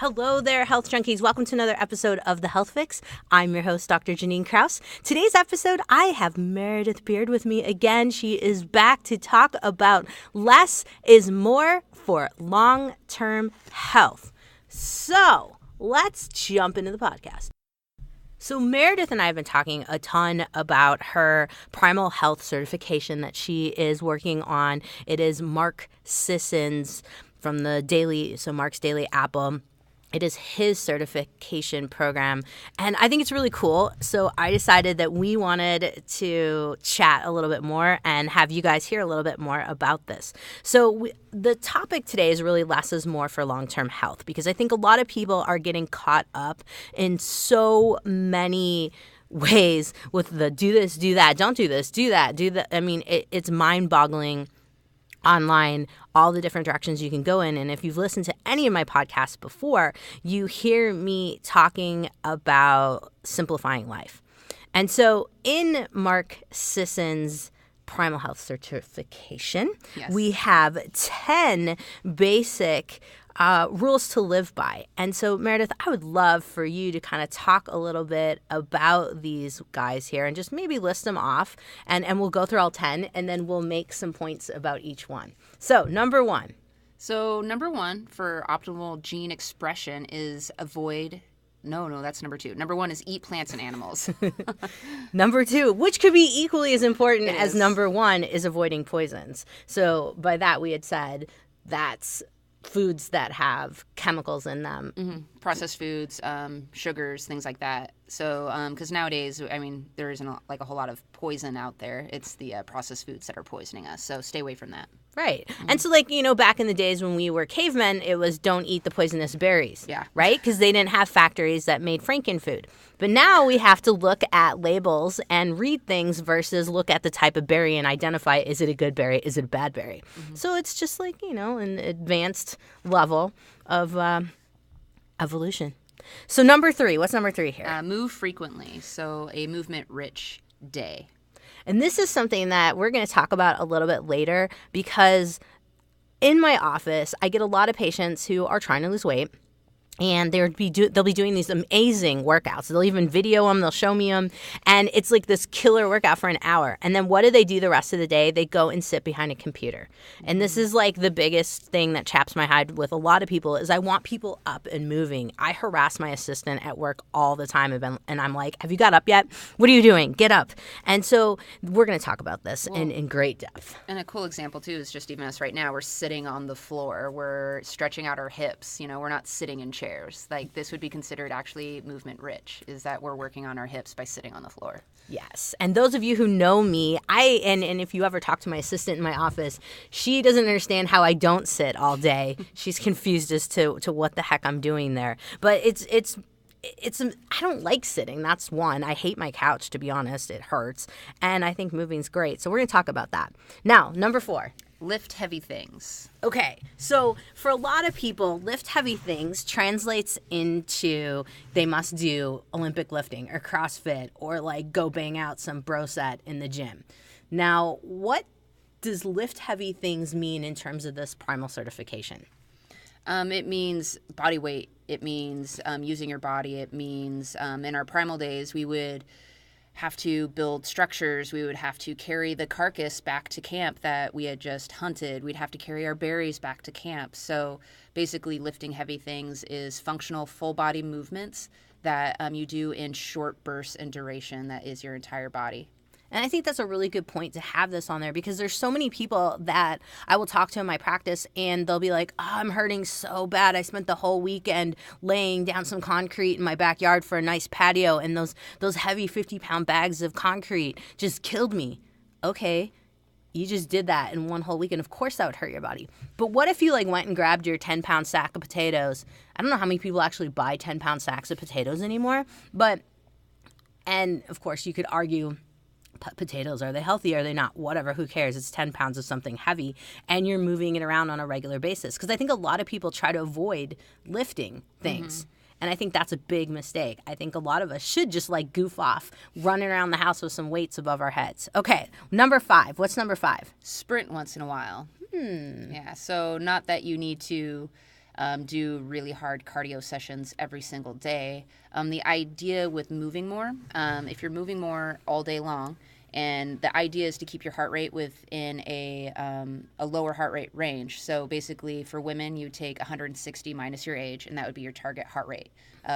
Hello there, health junkies. Welcome to another episode of The Health Fix. I'm your host, Dr. Janine Krause. Today's episode, I have Meredith Beard with me again. She is back to talk about less is more for long-term health. So let's jump into the podcast. So Meredith and I have been talking a ton about her primal health certification that she is working on. It is Mark Sisson's from the Mark's Daily Apple. It is his certification program, and I think it's really cool. So I decided that we wanted to chat a little bit more and have you guys hear a little bit more about this. So the topic today is really less is more for long-term health, because I think a lot of people are getting caught up in so many ways with the do this, do that, don't do this, do that, do that. I mean, it's mind-boggling online, all the different directions you can go in. And if you've listened to any of my podcasts before, you hear me talking about simplifying life. And so in Mark Sisson's Primal Health Certification, we have 10 basic rules to live by. And so, Meredith, I would love for you to kind of talk a little bit about these guys here and just maybe list them off. And we'll go through all 10, and then we'll make some points about each one. So, number one. So, number one for optimal gene expression is avoid... No, that's number two. Number one is eat plants and animals. Number two, which could be equally as important as number one, is avoiding poisons. So, by that, we had said that's foods that have chemicals in them. Mm-hmm. Processed foods, sugars, things like that. So, because nowadays, I mean, there isn't a whole lot of poison out there. It's the processed foods that are poisoning us. So stay away from that. Right. Mm-hmm. And so, back in the days when we were cavemen, it was don't eat the poisonous berries. Yeah. Right? Because they didn't have factories that made frankenfood. But now we have to look at labels and read things versus look at the type of berry and identify, is it a good berry? Is it a bad berry? Mm-hmm. So it's just an advanced level of evolution. So number three, what's number three here? Move frequently. So a movement-rich day. And this is something that we're going to talk about a little bit later, because in my office, I get a lot of patients who are trying to lose weight. And they'll be doing these amazing workouts. They'll even video them. They'll show me them. And it's like this killer workout for an hour. And then what do the rest of the day? They go and sit behind a computer. And this is like the biggest thing that chaps my hide with a lot of people is I want people up and moving. I harass my assistant at work all the time. And I'm like, have you got up yet? What are you doing? Get up. And so we're going to talk about this in great depth. And a cool example, too, is just even us right now. We're sitting on the floor. We're stretching out our hips. We're not sitting in chairs. Like this would be considered actually movement rich, is that we're working on our hips by sitting on the floor. Yes. And those of you who know me, and if you ever talk to my assistant in my office, she doesn't understand how I don't sit all day. She's confused as to what the heck I'm doing there. But it's I don't like sitting. That's one. I hate my couch, to be honest. It hurts. And I think moving's great. So we're going to talk about that. Now, number 4. Lift heavy things. Okay, so for a lot of people, lift heavy things translates into they must do Olympic lifting or CrossFit or go bang out some bro set in the gym. Now, what does lift heavy things mean in terms of this primal certification? It means body weight. It means using your body. It means in our primal days, we would have to build structures. We would have to carry the carcass back to camp that we had just hunted. We'd have to carry our berries back to camp. So basically lifting heavy things is functional full body movements that you do in short bursts in duration. That is your entire body. And I think that's a really good point to have this on there, because there's so many people that I will talk to in my practice and they'll be like, I'm hurting so bad. I spent the whole weekend laying down some concrete in my backyard for a nice patio, and those heavy 50-pound bags of concrete just killed me. Okay, you just did that in one whole weekend. Of course that would hurt your body. But what if you went and grabbed your 10-pound sack of potatoes? I don't know how many people actually buy 10-pound sacks of potatoes anymore, and of course you could argue, potatoes, are they healthy? Are they not? Whatever, who cares? It's 10 pounds of something heavy, and you're moving it around on a regular basis. Because I think a lot of people try to avoid lifting things. Mm-hmm. And I think that's a big mistake. I think a lot of us should just goof off, running around the house with some weights above our heads. Okay, number 5. What's number 5? Sprint once in a while. Yeah, so not that you need to do really hard cardio sessions every single day. The idea with moving more, if you're moving more all day long, and the idea is to keep your heart rate within a lower heart rate range. So basically, for women, you take 160 minus your age, and that would be your target heart rate.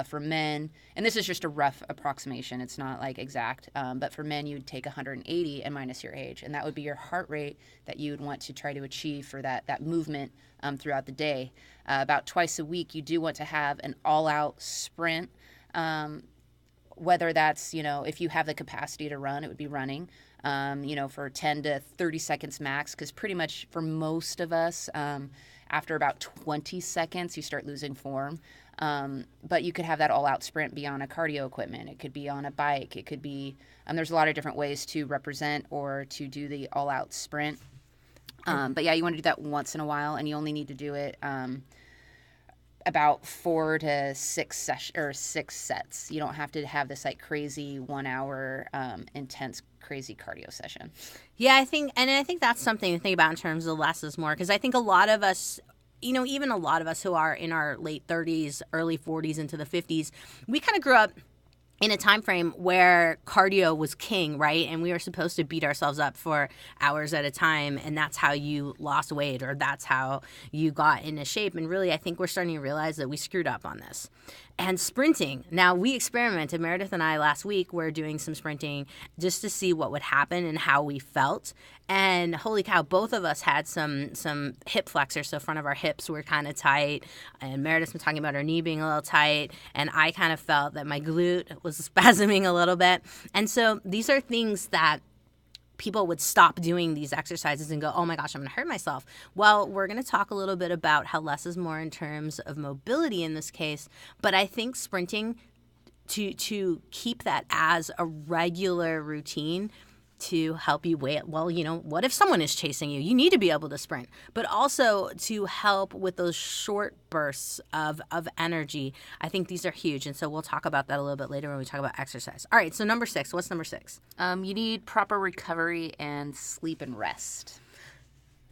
For men, and this is just a rough approximation, it's not like exact, but for men, you'd take 180 and minus your age, and that would be your heart rate that you would want to try to achieve for that movement throughout the day. About twice a week, you do want to have an all-out sprint. Whether that's, if you have the capacity to run, it would be running, for 10 to 30 seconds max, because pretty much for most of us, after about 20 seconds, you start losing form. But you could have that all-out sprint be on a cardio equipment. It could be on a bike. It could be, there's a lot of different ways to represent or to do the all-out sprint. But yeah, you want to do that once in a while, and you only need to do it about 4 to 6 sets. You don't have to have this like crazy 1 hour intense crazy cardio session. Yeah, I think that's something to think about in terms of less is more, because I think a lot of us, even a lot of us who are in our late 30s, early 40s into the 50s, we kind of grew up in a time frame where cardio was king, right? And we were supposed to beat ourselves up for hours at a time, and that's how you lost weight, or that's how you got into shape. And really, I think we're starting to realize that we screwed up on this. And sprinting. Now, we experimented, Meredith and I last week were doing some sprinting just to see what would happen and how we felt. And holy cow, both of us had some hip flexors, so front of our hips were kind of tight. And Meredith's been talking about her knee being a little tight. And I kind of felt that my glute was spasming a little bit. And so these are things that people would stop doing these exercises and go, oh my gosh, I'm going to hurt myself. Well, we're going to talk a little bit about how less is more in terms of mobility in this case. But I think sprinting, to keep that as a regular routine to help you wait. Well, what if someone is chasing you? You need to be able to sprint, but also to help with those short bursts of energy. I think these are huge. And so we'll talk about that a little bit later when we talk about exercise. All right. So number 6, what's number 6? You need proper recovery and sleep and rest.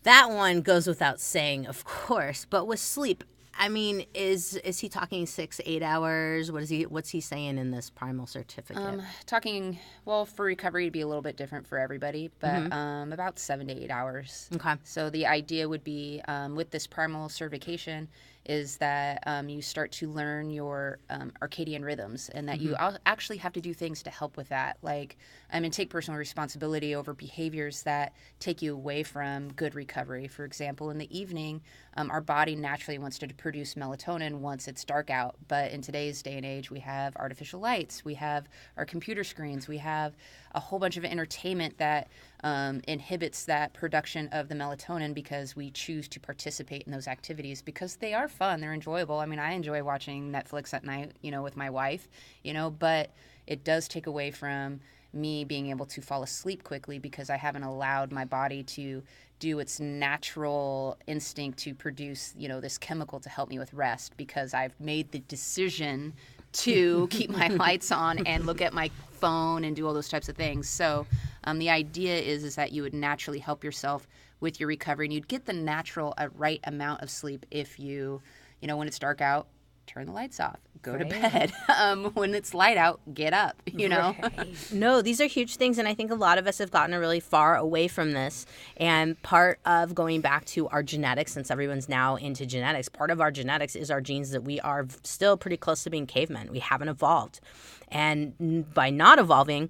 That one goes without saying, of course, but with sleep, I mean, is he talking 6-8 hours? What's he saying in this primal certificate? For recovery, it'd be a little bit different for everybody, but about 7 to 8 hours. Okay. So the idea would be with this primal certification is that you start to learn your circadian rhythms, and that you actually have to do things to help with that, like and take personal responsibility over behaviors that take you away from good recovery. For example, in the evening, our body naturally wants to produce melatonin once it's dark out, but in today's day and age, we have artificial lights, we have our computer screens, we have a whole bunch of entertainment that inhibits that production of the melatonin, because we choose to participate in those activities because they are fun, they're enjoyable. I mean, I enjoy watching Netflix at night, with my wife, but it does take away from me being able to fall asleep quickly because I haven't allowed my body to do its natural instinct to produce, this chemical to help me with rest, because I've made the decision to keep my lights on and look at my phone and do all those types of things. So the idea is that you would naturally help yourself with your recovery, and you'd get the natural right amount of sleep if you, when it's dark out, turn the lights off, go to bed. When it's light out, get up, Right. No, these are huge things, and I think a lot of us have gotten really far away from this. And part of going back to our genetics, since everyone's now into genetics, part of our genetics is our genes that we are still pretty close to being cavemen. We haven't evolved. And by not evolving,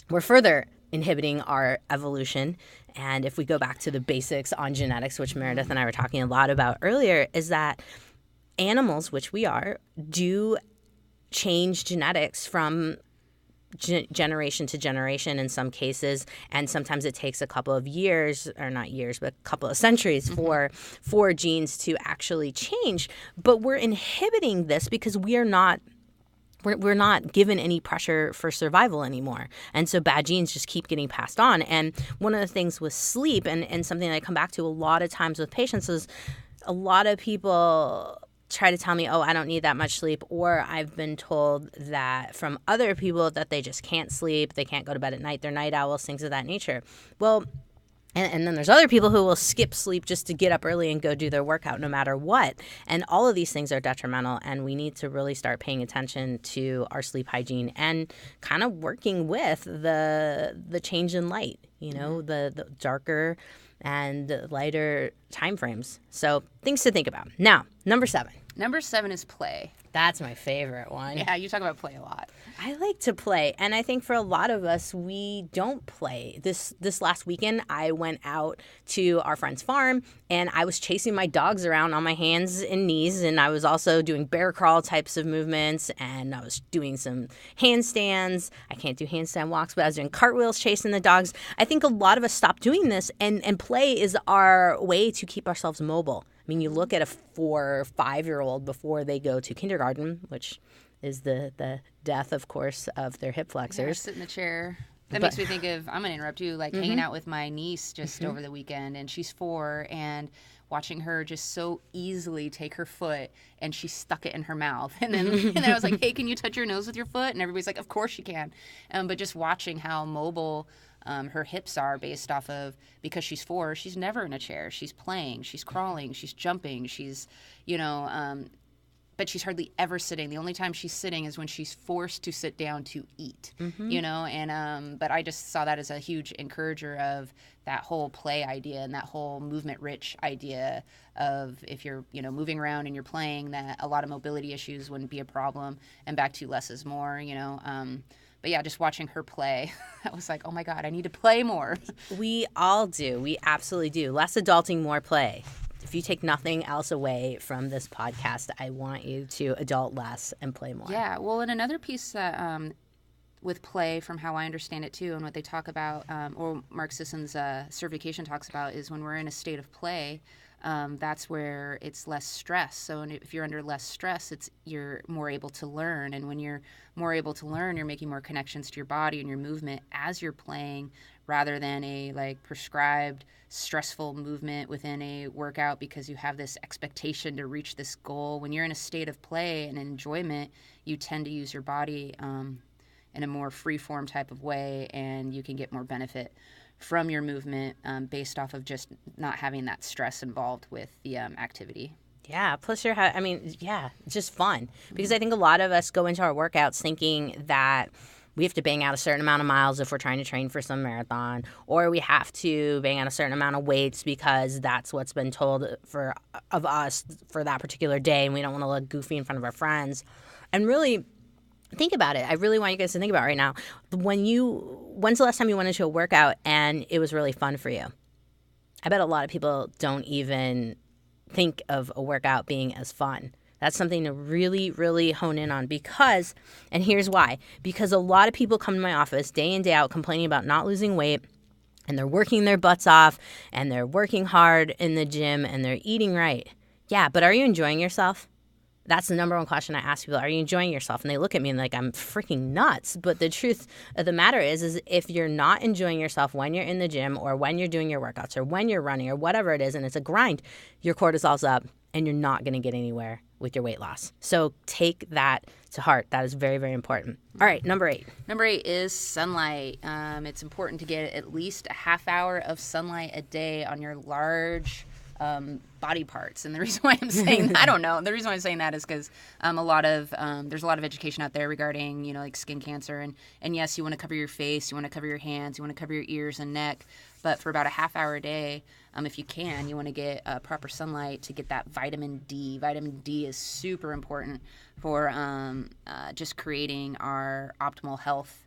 we're further inhibiting our evolution. And if we go back to the basics on genetics, which Meredith and I were talking a lot about earlier, is that animals, which we are, do change genetics from generation to generation in some cases, and sometimes it takes a couple of years, or not years, but a couple of centuries for genes to actually change. But we're inhibiting this because we're not given any pressure for survival anymore. And so bad genes just keep getting passed on. And one of the things with sleep, and something that I come back to a lot of times with patients, is a lot of people try to tell me, oh, I don't need that much sleep, or I've been told that from other people that they just can't sleep, they can't go to bed at night, they're night owls, things of that nature. Well, And then there's other people who will skip sleep just to get up early and go do their workout no matter what. And all of these things are detrimental, and we need to really start paying attention to our sleep hygiene and kind of working with the change in light, the darker and lighter time frames. So things to think about. Now, number 7. Number 7 is play. That's my favorite one. Yeah, you talk about play a lot. I like to play, and I think for a lot of us, we don't play. This last weekend, I went out to our friend's farm, and I was chasing my dogs around on my hands and knees, and I was also doing bear crawl types of movements, and I was doing some handstands. I can't do handstand walks, but I was doing cartwheels chasing the dogs. I think a lot of us stopped doing this, and play is our way to keep ourselves mobile. I mean, you look at a 4 or 5-year-old before they go to kindergarten, which is the death, of course, of their hip flexors. Yeah, sit in the chair. That makes me think of, I'm going to interrupt you, like hanging out with my niece just over the weekend, and she's 4, and watching her just so easily take her foot, and she stuck it in her mouth. And then I was like, hey, can you touch your nose with your foot? And everybody's like, of course you can. But just watching how mobile her hips are based off of, because she's 4, she's never in a chair. She's playing, she's crawling, she's jumping, she's, but she's hardly ever sitting. The only time she's sitting is when she's forced to sit down to eat, but I just saw that as a huge encourager of that whole play idea and that whole movement-rich idea of if you're, moving around and you're playing, that a lot of mobility issues wouldn't be a problem, and back to less is more, But yeah, just watching her play, I was like, oh my God, I need to play more. We all do. We absolutely do. Less adulting, more play. If you take nothing else away from this podcast, I want you to adult less and play more. Yeah, well, and another piece that with play, from how I understand it too, and what they talk about, or Mark Sisson's certification talks about, is when we're in a state of play, that's where it's less stress. So if you're under less stress, you're more able to learn. And when you're more able to learn, you're making more connections to your body and your movement as you're playing, rather than a prescribed stressful movement within a workout because you have this expectation to reach this goal. When you're in a state of play and enjoyment, you tend to use your body in a more free-form type of way, and you can get more benefit from your movement based off of just not having that stress involved with the activity. Yeah, plus just fun. Because I think a lot of us go into our workouts thinking that we have to bang out a certain amount of miles if we're trying to train for some marathon, or we have to bang out a certain amount of weights because that's what's been told of us for that particular day, and we don't want to look goofy in front of our friends. And really think about it. I really want you guys to think about it right now. When's the last time you went into a workout and it was really fun for you? I bet a lot of people don't even think of a workout being as fun. That's something to really, really hone in on because, and here's why, because a lot of people come to my office day in, day out complaining about not losing weight, and they're working their butts off, and they're working hard in the gym, and they're eating right. Yeah, but are you enjoying yourself? That's the number one question I ask people. Are you enjoying yourself? And they look at me and like I'm freaking nuts. But the truth of the matter is if you're not enjoying yourself when you're in the gym or when you're doing your workouts or when you're running or whatever it is, and it's a grind, your cortisol's up and you're not going to get anywhere with your weight loss. So take that to heart. That is very, very important. All right, number 8. Number 8 is sunlight. It's important to get at least a half hour of sunlight a day on your large body parts. And the reason why I'm saying that, I don't know. The reason why I'm saying that is because there's a lot of education out there regarding, like skin cancer. And yes, you want to cover your face, you want to cover your hands, you want to cover your ears and neck. But for about a half hour a day, if you can, you want to get proper sunlight to get that vitamin D. Vitamin D is super important for just creating our optimal health.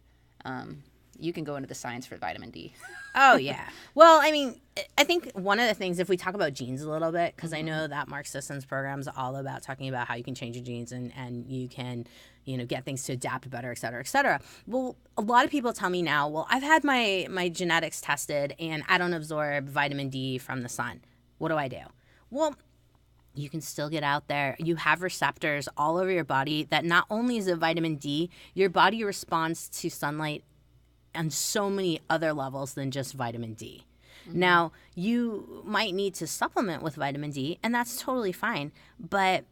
You can go into the science for vitamin D. Oh, yeah. Well, I think one of the things, if we talk about genes a little bit, because I know that Mark Sisson's program is all about talking about how you can change your genes and you can, get things to adapt better, et cetera, et cetera. Well, a lot of people tell me now, well, I've had my genetics tested and I don't absorb vitamin D from the sun. What do I do? Well, you can still get out there. You have receptors all over your body that not only is it vitamin D, your body responds to sunlight on so many other levels than just vitamin D. Mm-hmm. Now, you might need to supplement with vitamin D, and that's totally fine. But,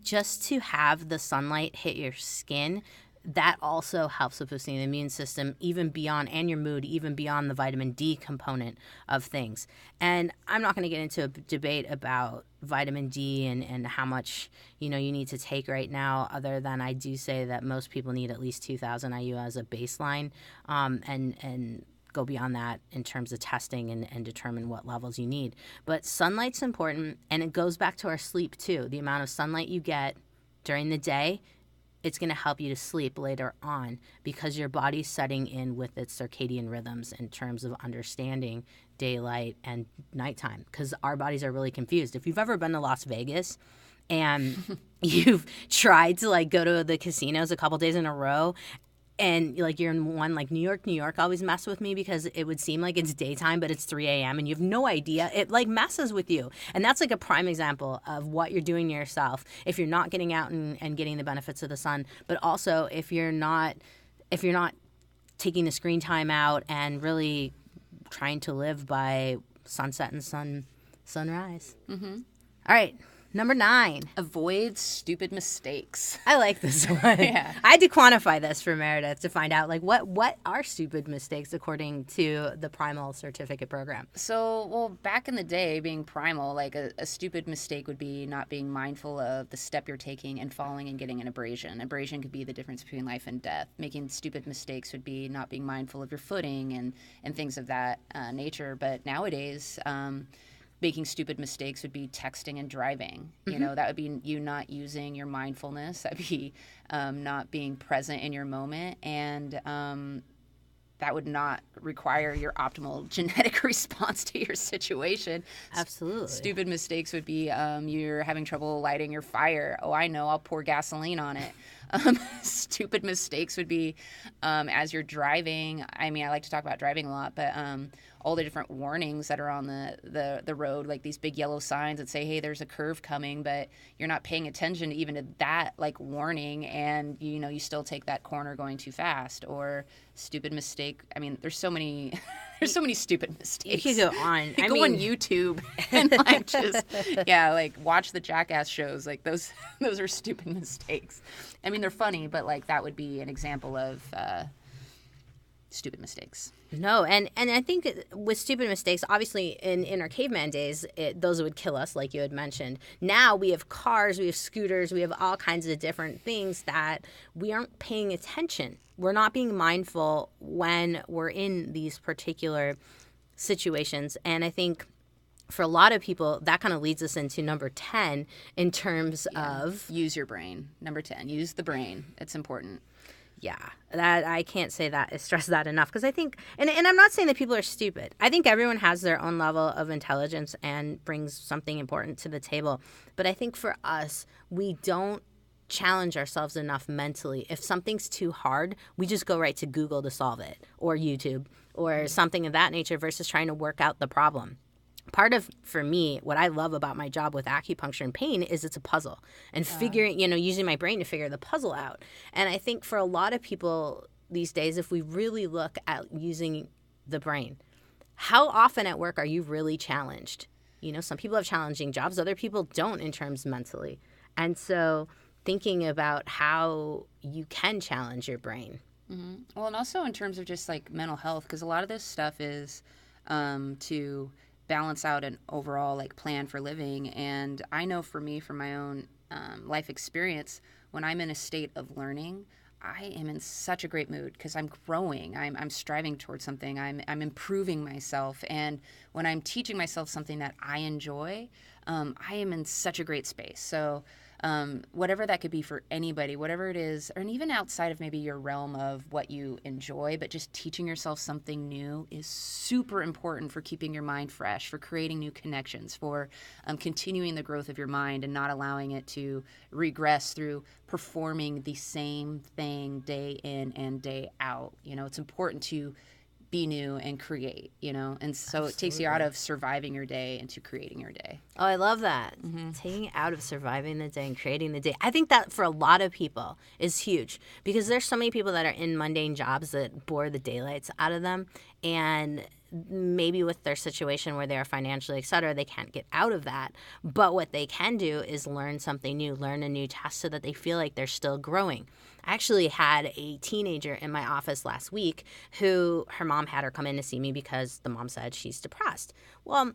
just to have the sunlight hit your skin that also helps with boosting the immune system even beyond, and your mood, even beyond the vitamin D component of things. And I'm not going to get into a debate about vitamin D and how much, you need to take right now, other than I do say that most people need at least 2,000 IU as a baseline, and go beyond that in terms of testing and determine what levels you need. But sunlight's important, and it goes back to our sleep too. The amount of sunlight you get during the day, it's going to help you to sleep later on, because your body's setting in with its circadian rhythms in terms of understanding daylight and nighttime, because our bodies are really confused. If you've ever been to Las Vegas and you've tried to go to the casinos a couple days in a row, and you're in one, New York always mess with me, because it would seem like it's daytime, but it's 3 a.m. and you have no idea. It messes with you. And that's a prime example of what you're doing to yourself if you're not getting out and getting the benefits of the sun, but also if you're not taking the screen time out and really trying to live by sunset and sunrise. Mm-hmm. All right. Number 9. Avoid stupid mistakes. I like this one. Yeah. I had to quantify this for Meredith to find out what are stupid mistakes according to the Primal Certificate Program. So, well, back in the day, being primal, a stupid mistake would be not being mindful of the step you're taking and falling and getting an abrasion. Abrasion could be the difference between life and death. Making stupid mistakes would be not being mindful of your footing and things of that nature. But nowadays, making stupid mistakes would be texting and driving. Mm-hmm. That would be you not using your mindfulness. That'd be not being present in your moment. And that would not require your optimal genetic response to your situation. Absolutely. Stupid mistakes would be you're having trouble lighting your fire. Oh, I know, I'll pour gasoline on it. Stupid mistakes would be as you're driving. I mean, I like to talk about driving a lot, but all the different warnings that are on the road, like these big yellow signs that say, hey, there's a curve coming, but you're not paying attention even to that warning, and you still take that corner going too fast. Or stupid mistake. I mean, there's so many stupid mistakes. You could go on. Go on YouTube and watch the Jackass shows. Those are stupid mistakes. I mean, they're funny, but that would be an example of stupid mistakes. No, and I think with stupid mistakes, obviously in our caveman days, those would kill us, like you had mentioned. Now we have cars, we have scooters, we have all kinds of different things that we aren't paying attention. We're not being mindful when we're in these particular situations. And I think for a lot of people, that kind of leads us into number 10 in terms of... Use your brain. Number 10, use the brain. It's important. Yeah, that I can't stress that enough, because I think, and I'm not saying that people are stupid. I think everyone has their own level of intelligence and brings something important to the table. But I think for us, we don't challenge ourselves enough mentally. If something's too hard, we just go right to Google to solve it, or YouTube, or something of that nature, versus trying to work out the problem. Part of, for me, what I love about my job with acupuncture and pain is it's a puzzle, and figuring, using my brain to figure the puzzle out. And I think for a lot of people these days, if we really look at using the brain, how often at work are you really challenged? Some people have challenging jobs, other people don't in terms mentally. And so thinking about how you can challenge your brain. Mm-hmm. Well, and also in terms of just mental health, because a lot of this stuff is to balance out an overall plan for living. And I know for me, from my own life experience, when I'm in a state of learning, I am in such a great mood because I'm growing. I'm striving towards something. I'm improving myself. And when I'm teaching myself something that I enjoy, I am in such a great space. So whatever that could be for anybody, whatever it is, and even outside of maybe your realm of what you enjoy, but just teaching yourself something new is super important for keeping your mind fresh, for creating new connections, for continuing the growth of your mind and not allowing it to regress through performing the same thing day in and day out. It's important to be new and create, and so Absolutely. It takes you out of surviving your day into creating your day. Oh, I love that. Mm-hmm. Taking it out of surviving the day and creating the day. I think that for a lot of people is huge, because there's so many people that are in mundane jobs that bore the daylights out of them, and maybe with their situation where they are financially, et cetera, they can't get out of that. But what they can do is learn something new, learn a new task so that they feel like they're still growing. I actually had a teenager in my office last week who her mom had her come in to see me because the mom said she's depressed. Well,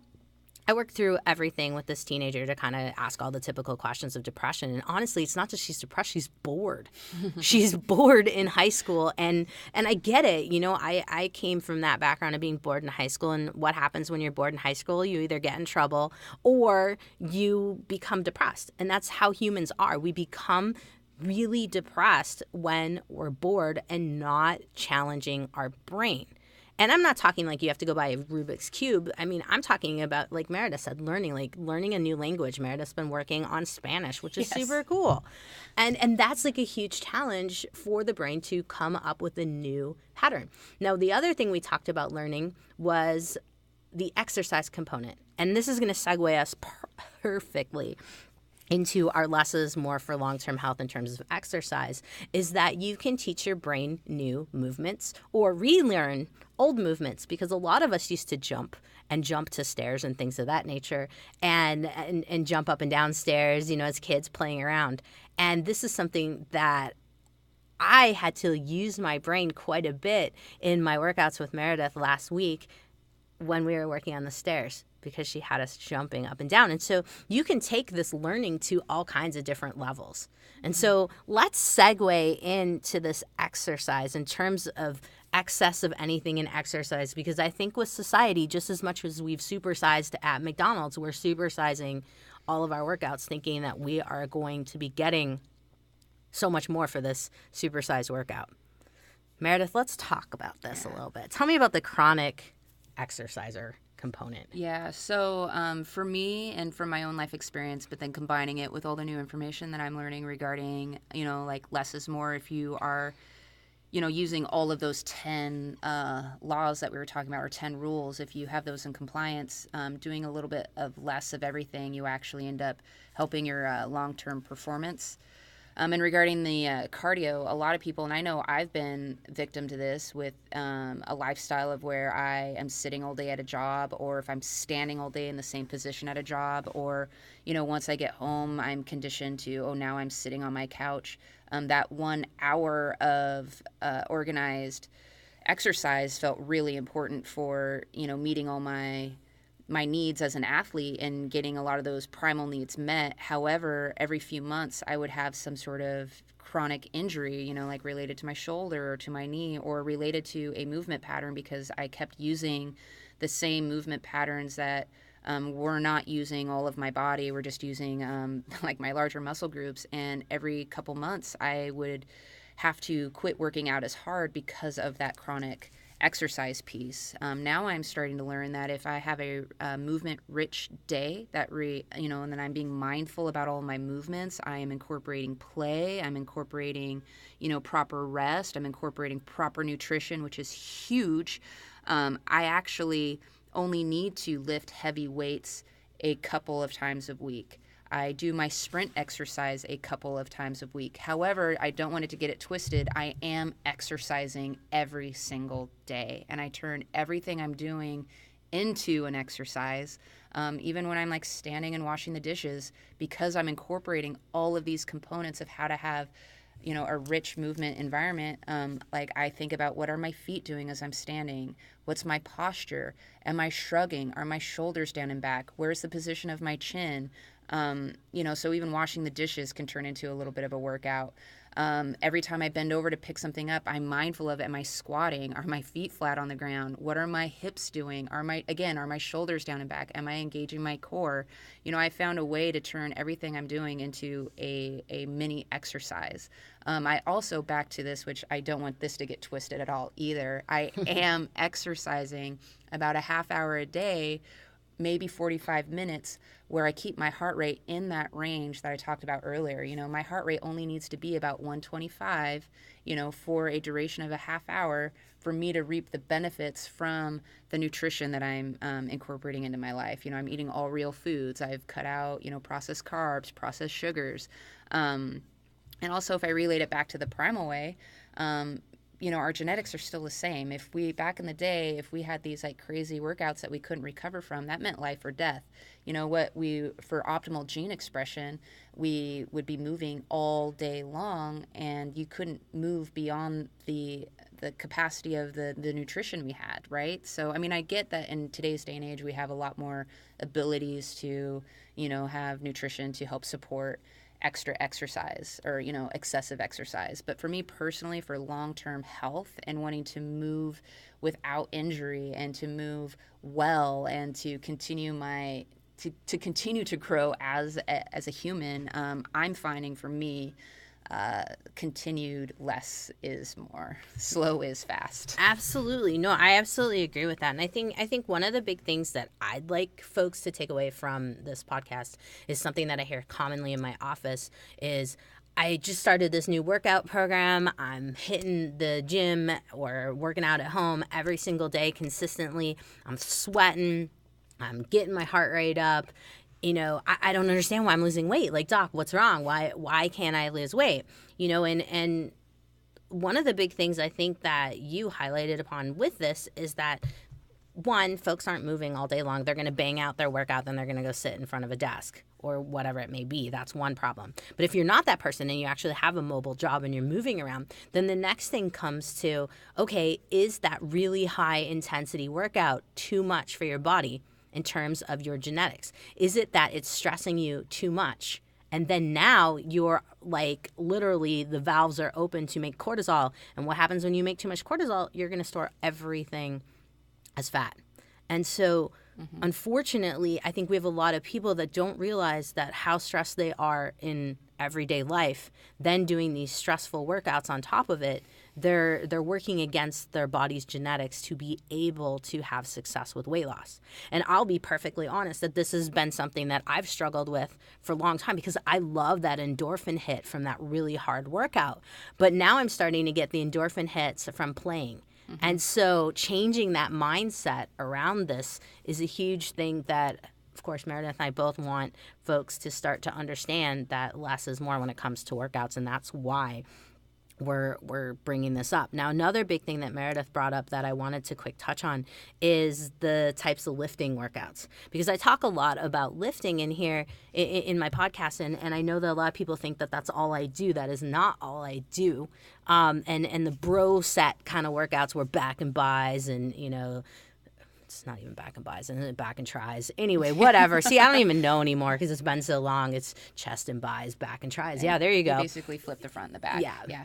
I worked through everything with this teenager to kind of ask all the typical questions of depression. And honestly, it's not just she's depressed, she's bored. She's bored in high school. And I get it. You know, I came from that background of being bored in high school. And what happens when you're bored in high school? You either get in trouble or you become depressed. And that's how humans are. We become really depressed when we're bored and not challenging our brain. And I'm not talking like you have to go buy a Rubik's Cube. I mean, I'm talking about, like Meredith said, learning a new language. Meredith's been working on Spanish, which is super cool. And that's like a huge challenge for the brain to come up with a new pattern. Now, the other thing we talked about learning was the exercise component. And this is going to segue us perfectly into our less is more for long-term health in terms of exercise, is that you can teach your brain new movements or relearn old movements, because a lot of us used to jump to stairs and things of that nature and jump up and down stairs, you know, as kids playing around. And this is something that I had to use my brain quite a bit in my workouts with Meredith last week when we were working on the stairs, because she had us jumping up and down. And so you can take this learning to all kinds of different levels. And so let's segue into this exercise in terms of excess of anything in exercise, because I think with society, just as much as we've supersized at McDonald's, we're supersizing all of our workouts thinking that we are going to be getting so much more for this supersized workout. Meredith, let's talk about this a little bit. Tell me about the chronic exerciser component. Yeah, so for me and from my own life experience, but then combining it with all the new information that I'm learning regarding, you know, like less is more. If you are, you know, using all of those 10 laws that we were talking about, or 10 rules, if you have those in compliance, doing a little bit of less of everything, you actually end up helping your long-term performance. And regarding the cardio, a lot of people, and I know I've been victim to this with a lifestyle of where I am sitting all day at a job, or if I'm standing all day in the same position at a job, or, you know, once I get home, I'm conditioned to, oh, now I'm sitting on my couch. That 1 hour of organized exercise felt really important for, you know, meeting all my needs as an athlete and getting a lot of those primal needs met. However, every few months I would have some sort of chronic injury, you know, like related to my shoulder or to my knee, or related to a movement pattern, because I kept using the same movement patterns that were not using all of my body. We're just using like my larger muscle groups. And every couple months I would have to quit working out as hard because of that chronic exercise piece. Now I'm starting to learn that if I have a movement-rich day, and then I'm being mindful about all my movements, I am incorporating play, I'm incorporating, you know, proper rest, I'm incorporating proper nutrition, which is huge. I actually only need to lift heavy weights a couple of times a week. I do my sprint exercise a couple of times a week. However, I don't want it to get it twisted. I am exercising every single day, and I turn everything I'm doing into an exercise, even when I'm like standing and washing the dishes, because I'm incorporating all of these components of how to have, you know, a rich movement environment. Like I think about, what are my feet doing as I'm standing? What's my posture? Am I shrugging? Are my shoulders down and back? Where's the position of my chin? You know, so even washing the dishes can turn into a little bit of a workout. Every time I bend over to pick something up, I'm mindful of, am I squatting? Are my feet flat on the ground? What are my hips doing? Are my shoulders down and back? Am I engaging my core? You know, I found a way to turn everything I'm doing into a mini exercise. I also, back to this, which I don't want this to get twisted at all either, I am exercising about a half hour a day, maybe 45 minutes, where I keep my heart rate in that range that I talked about earlier. You know, my heart rate only needs to be about 125, you know, for a duration of a half hour for me to reap the benefits from the nutrition that I'm incorporating into my life. You know, I'm eating all real foods. I've cut out, you know, processed carbs, processed sugars. And also, if I relate it back to the primal way, our genetics are still the same. If we, back in the day, if we had these like crazy workouts that we couldn't recover from, that meant life or death. For optimal gene expression, we would be moving all day long, and you couldn't move beyond the capacity of the nutrition we had, right? So, I mean, I get that in today's day and age, we have a lot more abilities to, have nutrition to help support extra exercise or, excessive exercise. But for me personally, for long-term health and wanting to move without injury and to move well and to continue to continue to grow as a human, I'm finding for me, continued less is more, slow is fast. Absolutely. No, I absolutely agree with that. And I think one of the big things that I'd like folks to take away from this podcast is something that I hear commonly in my office is, I just started this new workout program. I'm hitting the gym or working out at home every single day consistently. I'm sweating. I'm getting my heart rate up. I don't understand why I'm losing weight. Like, doc, what's wrong? Why can't I lose weight? And one of the big things I think that you highlighted upon with this is that, one, folks aren't moving all day long. They're going to bang out their workout, then they're going to go sit in front of a desk or whatever it may be. That's one problem. But if you're not that person and you actually have a mobile job and you're moving around, then the next thing comes to, okay, is that really high intensity workout too much for your body in terms of your genetics? Is it that it's stressing you too much? And then now you're like, literally the valves are open to make cortisol. And what happens when you make too much cortisol? You're going to store everything as fat. And so, unfortunately, I think we have a lot of people that don't realize that how stressed they are in everyday life, then doing these stressful workouts on top of it, they're working against their body's genetics to be able to have success with weight loss. And I'll be perfectly honest that this has been something that I've struggled with for a long time because I love that endorphin hit from that really hard workout. But now I'm starting to get the endorphin hits from playing. And so changing that mindset around this is a huge thing that, of course, Meredith and I both want folks to start to understand that less is more when it comes to workouts, and that's why we're bringing this up. Now, another big thing that Meredith brought up that I wanted to quick touch on is the types of lifting workouts, because I talk a lot about lifting in here in my podcast, and I know that a lot of people think that that's all I do. That is not all I do. And the bro set kind of workouts were back and buys and, it's not even back and buys, and back and tries. Anyway, whatever. See, I don't even know anymore because it's been so long. It's chest and buys, back and tries. Yeah, there you go. You basically flip the front and the back.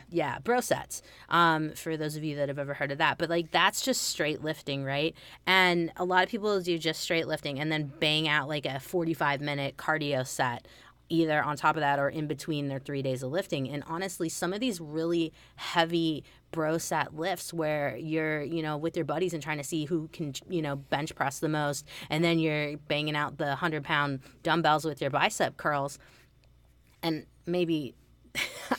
Yeah. Bro sets. For those of you that have ever heard of that. But like that's just straight lifting, right? And a lot of people do just straight lifting and then bang out like a 45-minute cardio set, either on top of that or in between their 3 days of lifting. And honestly, some of these really heavy bro set lifts where you're, with your buddies and trying to see who can, bench press the most. And then you're banging out the 100-pound dumbbells with your bicep curls. And maybe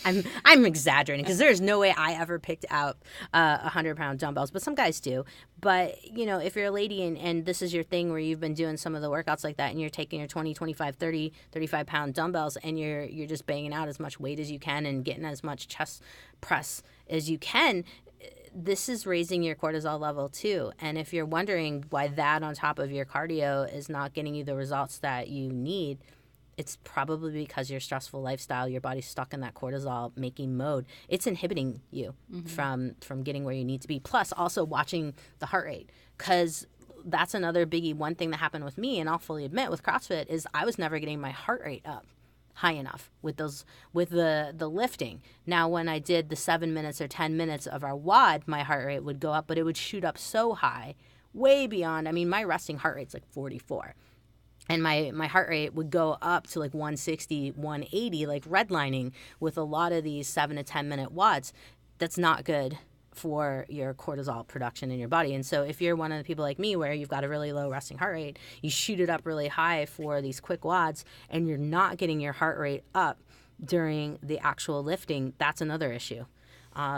I'm exaggerating because there's no way I ever picked out 100-pound dumbbells, but some guys do. But, if you're a lady and this is your thing where you've been doing some of the workouts like that and you're taking your 20, 25, 30, 35-pound dumbbells and you're just banging out as much weight as you can and getting as much chest press as you can, this is raising your cortisol level too. And if you're wondering why that on top of your cardio is not getting you the results that you need, it's probably because your stressful lifestyle, your body's stuck in that cortisol making mode. It's inhibiting you from getting where you need to be. Plus also watching the heart rate, because that's another biggie. One thing that happened with me, and I'll fully admit with CrossFit, is I was never getting my heart rate up high enough with the lifting. Now, when I did the 7 minutes or 10 minutes of our WOD, my heart rate would go up, but it would shoot up so high, way beyond. I mean, my resting heart rate's like 44. And my heart rate would go up to like 160, 180, like redlining with a lot of these 7 to 10 minute WODs. That's not good for your cortisol production in your body. And so if you're one of the people like me where you've got a really low resting heart rate, you shoot it up really high for these quick WODs and you're not getting your heart rate up during the actual lifting, that's another issue.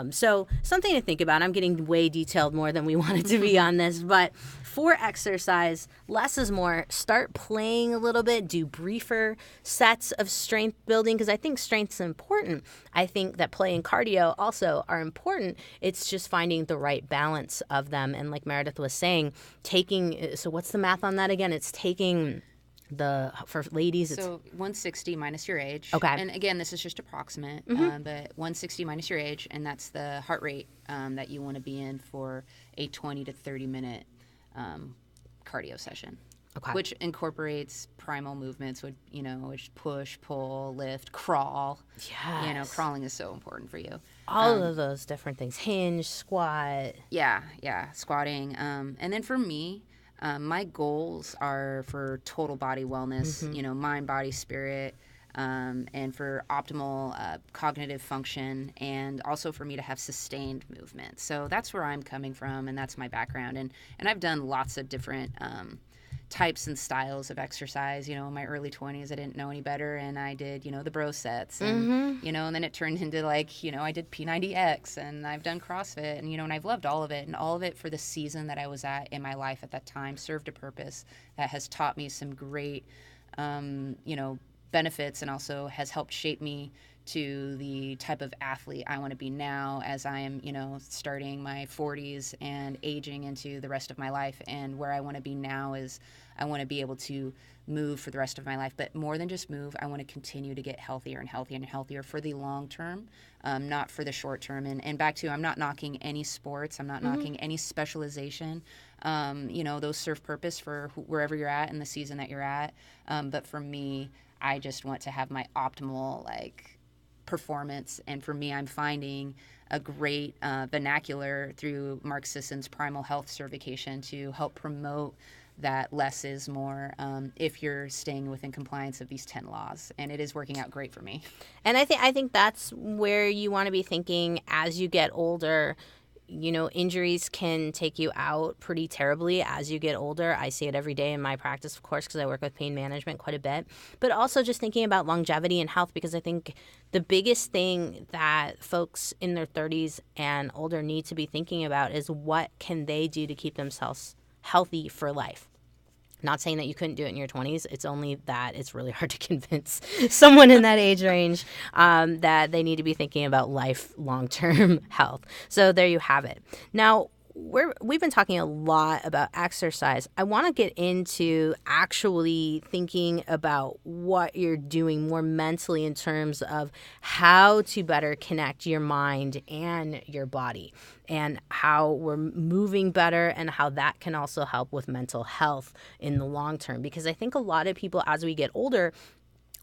So something to think about. I'm getting way detailed more than we wanted to be on this, but for exercise, less is more. Start playing a little bit, do briefer sets of strength building, because I think strength's important. I think that play and cardio also are important. It's just finding the right balance of them. And like Meredith was saying, so what's the math on that again? It's taking for ladies, it's so 160 minus your age. Okay. And again, this is just approximate, but 160 minus your age, and that's the heart rate that you want to be in for a 20 to 30 minute cardio session. Okay. Which incorporates primal movements, which push, pull, lift, crawl. Yes. Crawling is so important for you. All of those different things. Hinge, squat. Yeah, squatting. And then for me, my goals are for total body wellness, mind, body, spirit, and for optimal cognitive function, and also for me to have sustained movement. So that's where I'm coming from, and that's my background. And I've done lots of different types and styles of exercise. In my early 20s, I didn't know any better, and I did, the bro sets, and, and then it turned into I did P90X, and I've done CrossFit, and, and I've loved all of it, and all of it for the season that I was at in my life at that time served a purpose that has taught me some great, benefits, and also has helped shape me to the type of athlete I want to be now as I am, starting my 40s and aging into the rest of my life. And where I want to be now is I want to be able to move for the rest of my life. But more than just move, I want to continue to get healthier and healthier and healthier for the long term, not for the short term. And back to, I'm not knocking any sports. I'm not knocking any specialization. Those serve purpose for wherever you're at in the season that you're at. But for me, I just want to have my optimal, performance, and for me, I'm finding a great vernacular through Mark Sisson's Primal Health certification to help promote that less is more if you're staying within compliance of these 10 laws, and it is working out great for me. And I think that's where you want to be thinking as you get older. Injuries can take you out pretty terribly as you get older. I see it every day in my practice, of course, because I work with pain management quite a bit. But also just thinking about longevity and health, because I think the biggest thing that folks in their 30s and older need to be thinking about is what can they do to keep themselves healthy for life. Not saying that you couldn't do it in your 20s. It's only that it's really hard to convince someone in that age range that they need to be thinking about life long-term health. So there you have it. Now, we've been talking a lot about exercise. I want to get into actually thinking about what you're doing more mentally in terms of how to better connect your mind and your body, and how we're moving better, and how that can also help with mental health in the long term. Because I think a lot of people, as we get older,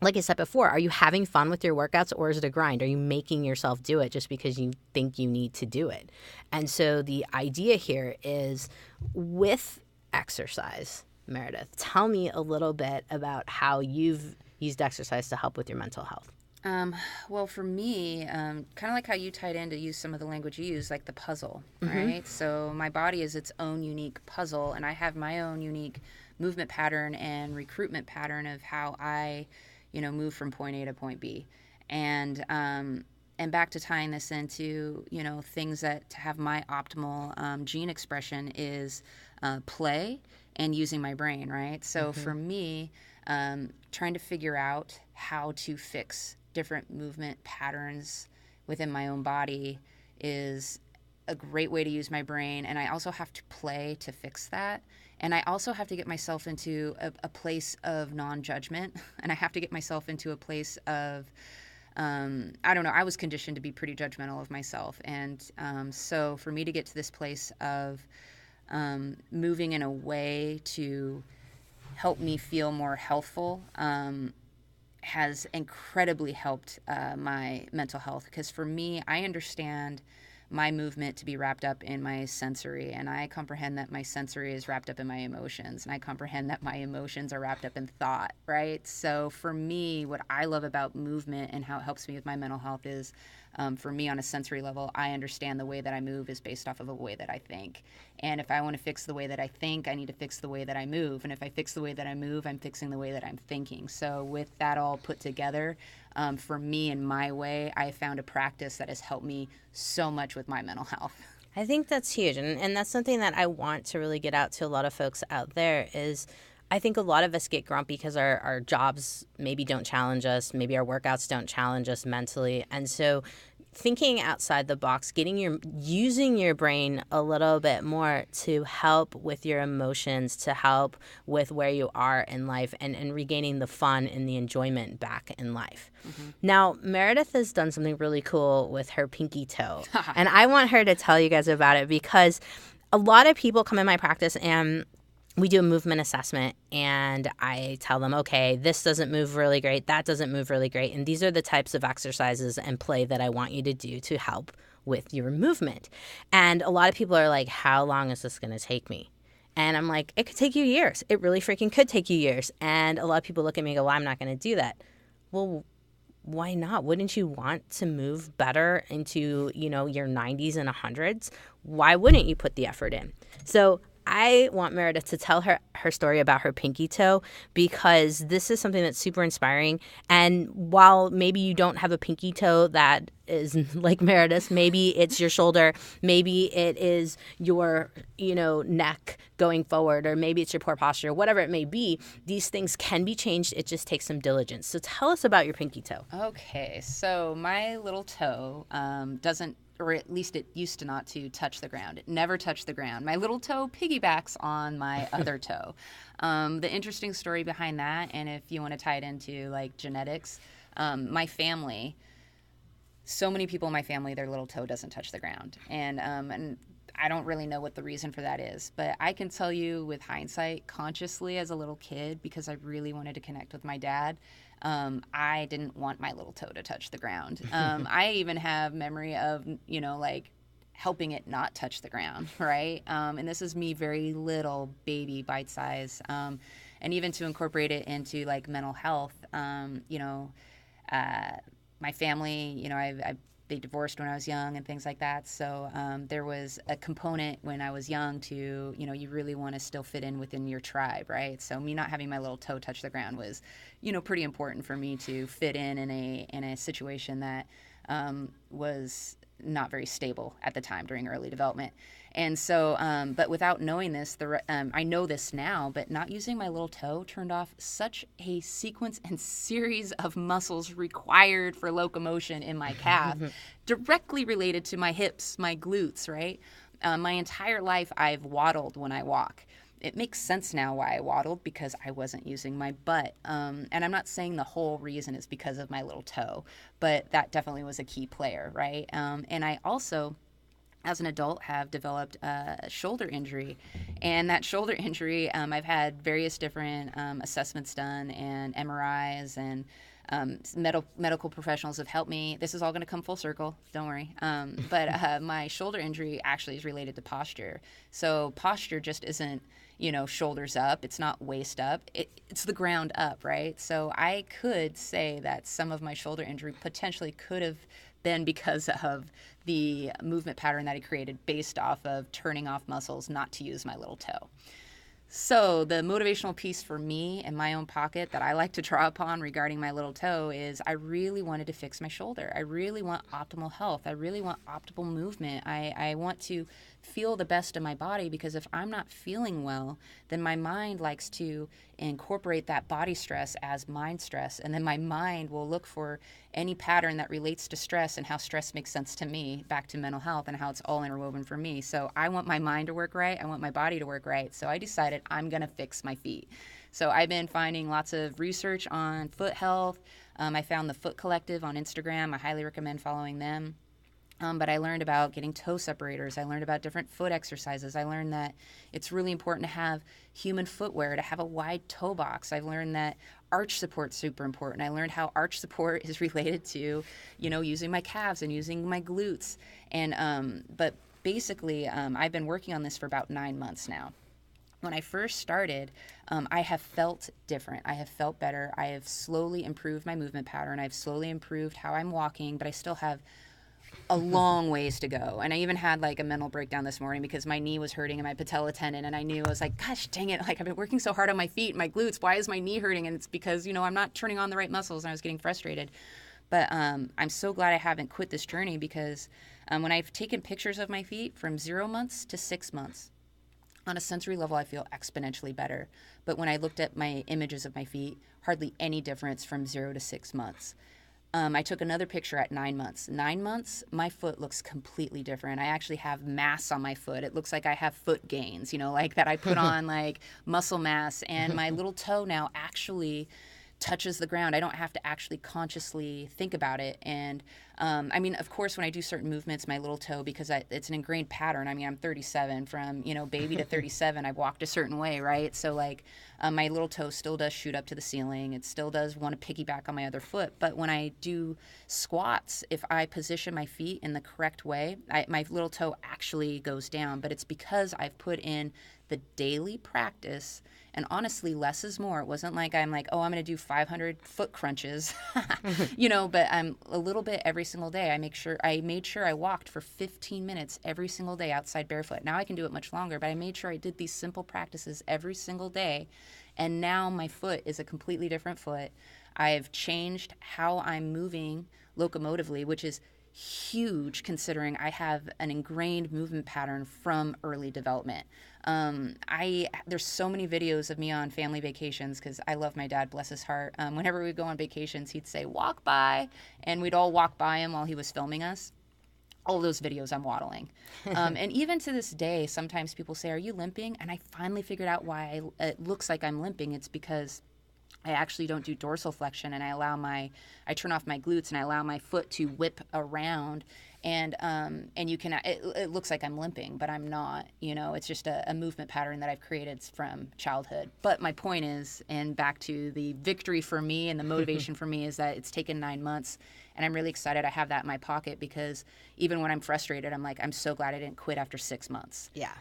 like I said before, are you having fun with your workouts, or is it a grind? Are you making yourself do it just because you think you need to do it? And so the idea here is, with exercise, Meredith, tell me a little bit about how you've used exercise to help with your mental health. Well, for me, kind of like how you tied in to use some of the language you use, like the puzzle, right? So my body is its own unique puzzle, and I have my own unique movement pattern and recruitment pattern of how I move from point A to point B. And back to tying this into, things that to have my optimal gene expression is play and using my brain, right? So for me, trying to figure out how to fix different movement patterns within my own body is a great way to use my brain. And I also have to play to fix that. And I also have to get myself into a place of non-judgment. And I have to get myself into a place of, I don't know, I was conditioned to be pretty judgmental of myself. And so for me to get to this place of moving in a way to help me feel more healthful has incredibly helped my mental health. Because for me, I understand my movement to be wrapped up in my sensory, and I comprehend that my sensory is wrapped up in my emotions, and I comprehend that my emotions are wrapped up in thought, right? So for me, what I love about movement and how it helps me with my mental health is For me, on a sensory level, I understand the way that I move is based off of a way that I think. And if I want to fix the way that I think, I need to fix the way that I move. And if I fix the way that I move, I'm fixing the way that I'm thinking. So with that all put together, for me and my way, I found a practice that has helped me so much with my mental health. I think that's huge. And that's something that I want to really get out to a lot of folks out there is I think a lot of us get grumpy because our jobs maybe don't challenge us. Maybe our workouts don't challenge us mentally. And so thinking outside the box, using your brain a little bit more to help with your emotions, to help with where you are in life and regaining the fun and the enjoyment back in life. Mm-hmm. Now, Meredith has done something really cool with her pinky toe. And I want her to tell you guys about it because a lot of people come in my practice and we do a movement assessment and I tell them, okay, this doesn't move really great, that doesn't move really great, and these are the types of exercises and play that I want you to do to help with your movement. And a lot of people are like, how long is this going to take me? And I'm like, it could take you years. It really freaking could take you years. And a lot of people look at me and go, well, I'm not going to do that. Well, why not? Wouldn't you want to move better into, your 90s and 100s? Why wouldn't you put the effort in? So I want Meredith to tell her story about her pinky toe because this is something that's super inspiring. And while maybe you don't have a pinky toe that is like Meredith's, maybe it's your shoulder, maybe it is your, neck going forward, or maybe it's your poor posture, whatever it may be, these things can be changed. It just takes some diligence. So tell us about your pinky toe. Okay, so my little toe doesn't, or at least it used to not to touch the ground. It never touched the ground. My little toe piggybacks on my other toe. The interesting story behind that, and if you want to tie it into like genetics, my family, so many people in my family, their little toe doesn't touch the ground. And I don't really know what the reason for that is, but I can tell you with hindsight, consciously as a little kid, because I really wanted to connect with my dad, I didn't want my little toe to touch the ground. I even have memory of, helping it not touch the ground, right? And this is me very little, baby, bite size. And even to incorporate it into like mental health, my family, they divorced when I was young and things like that. So there was a component when I was young to, you really want to still fit in within your tribe, right? So me not having my little toe touch the ground was, pretty important for me to fit in a situation that was not very stable at the time during early development. And so, but without knowing this, I know this now, but not using my little toe turned off such a sequence and series of muscles required for locomotion in my calf, directly related to my hips, my glutes, right? My entire life, I've waddled when I walk. It makes sense now why I waddled, because I wasn't using my butt. And I'm not saying the whole reason is because of my little toe, but that definitely was a key player, right? And I also, as an adult, have developed a shoulder injury. And that shoulder injury, I've had various different assessments done and MRIs, and medical professionals have helped me. This is all going to come full circle, don't worry. But my shoulder injury actually is related to posture. So posture just isn't, shoulders up. It's not waist up. It's the ground up, right? So I could say that some of my shoulder injury potentially could have been because of the movement pattern that I created based off of turning off muscles not to use my little toe. So the motivational piece for me in my own pocket that I like to draw upon regarding my little toe is I really wanted to fix my shoulder. I really want optimal health. I really want optimal movement. I want to feel the best in my body, because if I'm not feeling well, then my mind likes to incorporate that body stress as mind stress, and then my mind will look for any pattern that relates to stress and how stress makes sense to me, back to mental health and how it's all interwoven for me. So I want my mind to work right. I want my body to work right. So I decided I'm going to fix my feet. So I've been finding lots of research on foot health. I found the Foot Collective on Instagram. I highly recommend following them. But I learned about getting toe separators. I learned about different foot exercises. I learned that it's really important to have human footwear, to have a wide toe box. I've learned that arch support is super important. I learned how arch support is related to, using my calves and using my glutes. And but basically, I've been working on this for about 9 months now. When I first started, I have felt different. I have felt better. I have slowly improved my movement pattern. I've slowly improved how I'm walking, but I still have a long ways to go. And I even had like a mental breakdown this morning because my knee was hurting and my patella tendon. And I knew, I was like, gosh, dang it. Like, I've been working so hard on my feet, my glutes. Why is my knee hurting? And it's because, I'm not turning on the right muscles, and I was getting frustrated. But I'm so glad I haven't quit this journey, because when I've taken pictures of my feet from 0 months to 6 months, on a sensory level, I feel exponentially better. But when I looked at my images of my feet, hardly any difference from 0 to 6 months. I took another picture at 9 months. 9 months, my foot looks completely different. I actually have mass on my foot. It looks like I have foot gains, like that I put on like muscle mass. And my little toe now actually touches the ground. I don't have to actually consciously think about it. And of course, when I do certain movements, my little toe, because it's an ingrained pattern. I'm 37. From baby to 37, I've walked a certain way, right? So like my little toe still does shoot up to the ceiling. It still does want to piggyback on my other foot. But when I do squats, if I position my feet in the correct way, my little toe actually goes down. But it's because I've put in the daily practice. And honestly, less is more. It wasn't like I'm like, oh, I'm going to do 500 foot crunches, but I'm a little bit every single day. I made sure I walked for 15 minutes every single day outside barefoot. Now I can do it much longer, but I made sure I did these simple practices every single day. And now my foot is a completely different foot. I've changed how I'm moving locomotively, which is huge considering I have an ingrained movement pattern from early development. There's so many videos of me on family vacations, because I love my dad, bless his heart. Whenever we go on vacations, he'd say, walk by, and we'd all walk by him while he was filming us. All those videos, I'm waddling. And even to this day, sometimes people say, are you limping? And I finally figured out why it looks like I'm limping. It's because I actually don't do dorsal flexion, and I turn off my glutes, and I allow my foot to whip around, and it looks like I'm limping, but I'm not. It's just a movement pattern that I've created from childhood. But my point is, and back to the victory for me and the motivation for me, is that it's taken 9 months, and I'm really excited I have that in my pocket, because even when I'm frustrated, I'm like, I'm so glad I didn't quit after 6 months. Yeah.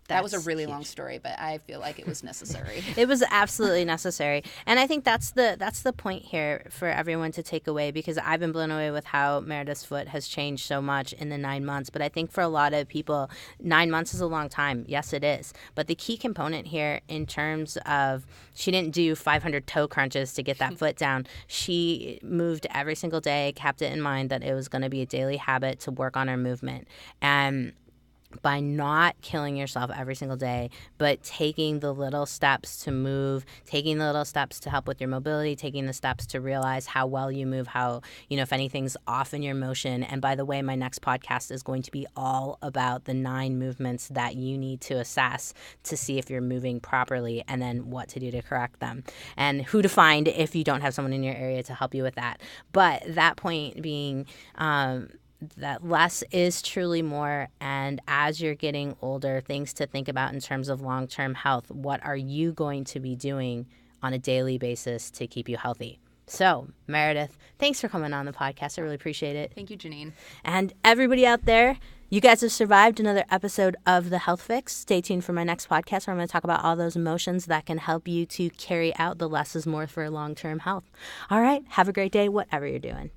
That was a really long story, but I feel like it was necessary. It was absolutely necessary. And I think that's the point here for everyone to take away, because I've been blown away with how Meredith's foot has changed so much in the 9 months. But I think for a lot of people, 9 months is a long time. Yes, it is. But the key component here, in terms of, she didn't do 500 toe crunches to get that foot down. She moved every single day, kept it in mind that it was going to be a daily habit to work on her movement. And by not killing yourself every single day, but taking the little steps to move, taking the little steps to help with your mobility, taking the steps to realize how well you move, how, if anything's off in your motion. And by the way, my next podcast is going to be all about the 9 movements that you need to assess to see if you're moving properly, and then what to do to correct them, and who to find if you don't have someone in your area to help you with that. But that point being, that less is truly more. And as you're getting older, things to think about in terms of long-term health. What are you going to be doing on a daily basis to keep you healthy? So, Meredith, thanks for coming on the podcast. I really appreciate it. Thank you, Janine. And everybody out there, you guys have survived another episode of The Health Fix. Stay tuned for my next podcast, where I'm going to talk about all those emotions that can help you to carry out the less is more for long-term health. All right, have a great day, whatever you're doing.